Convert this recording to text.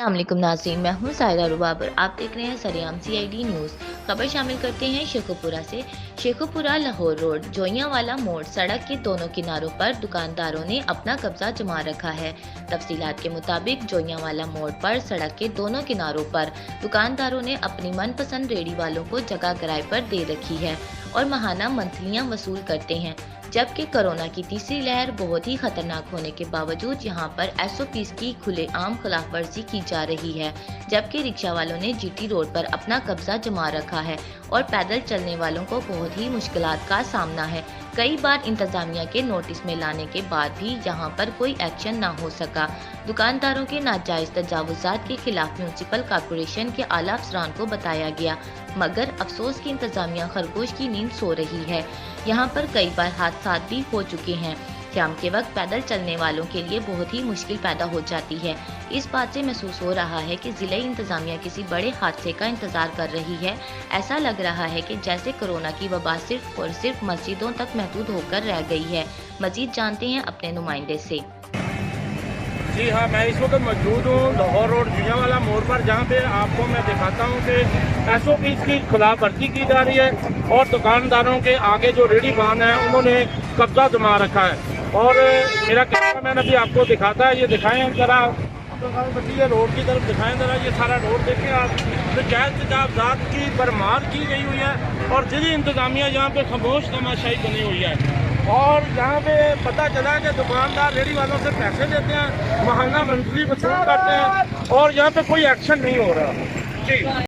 अस्सलाम वालेकुम नाज़रीन, मैं हूँ साहिरा रुबाब और आप देख रहे हैं सरेआम CID न्यूज़। खबर शामिल करते हैं शेखुपुरा से। शेखुपुरा लाहौर रोड जोइयावाला मोड़ सड़क के दोनों किनारों पर दुकानदारों ने अपना कब्जा जमा रखा है। तफसीलात के मुताबिक जोइयावाला मोड़ पर सड़क के दोनों किनारों पर दुकानदारों ने अपनी मनपसंद रेहड़ी वालों को जगह किराए पर दे रखी है और माहाना मंथलियाँ वसूल करते हैं। जबकि कोरोना की तीसरी लहर बहुत ही खतरनाक होने के बावजूद यहां पर SOPs की खुलेआम खिलाफ वर्जी की जा रही है। जबकि रिक्शा वालों ने GT रोड पर अपना कब्जा जमा रखा है और पैदल चलने वालों को बहुत ही मुश्किलात का सामना है। कई बार इंतजामिया के नोटिस में लाने के बाद भी यहां पर कोई एक्शन न हो सका। दुकानदारों के नाजायज तजावुजात के खिलाफ म्यूनसिपल कॉर्पोरेशन के आला अफसरान को बताया गया, मगर अफसोस की इंतजामिया खरगोश की नींद सो रही है। यहाँ पर कई बार हादसा भी हो चुके हैं। शाम के वक्त पैदल चलने वालों के लिए बहुत ही मुश्किल पैदा हो जाती है। इस बात से महसूस हो रहा है कि जिले इंतजामिया किसी बड़े हादसे का इंतजार कर रही है। ऐसा लग रहा है कि जैसे कोरोना की वबा सिर्फ और सिर्फ मस्जिदों तक महदूद होकर रह गई है। मजीद जानते हैं अपने नुमाइंदे से। जी हाँ, मैं इस वक्त मौजूद हूँ लाहौर रोड जोइयावाला मोड़ पर, जहाँ पे आपको मैं दिखाता हूँ कि SOPs की खिलाफ वर्जी की जा रही है और दुकानदारों के आगे जो रेहड़ी वाहन है उन्होंने कब्जा जमा रखा है। और मेरा कैमरा मैन अभी आपको दिखाता है, ये दिखाएं जरा, ये रोड की तरफ दिखाएं जरा। ये सारा रोड देखें आप, जायज़ तजावुज़ात की भरमार की गई हुई है और जिली इंतजामिया यहाँ पे खामोश तमाशाई बनी हुई है। और यहाँ पे पता चला है कि दुकानदार रेहड़ी वालों से पैसे लेते हैं, महाना मंथली वसूल करते हैं और यहाँ पे कोई एक्शन नहीं हो रहा। जी।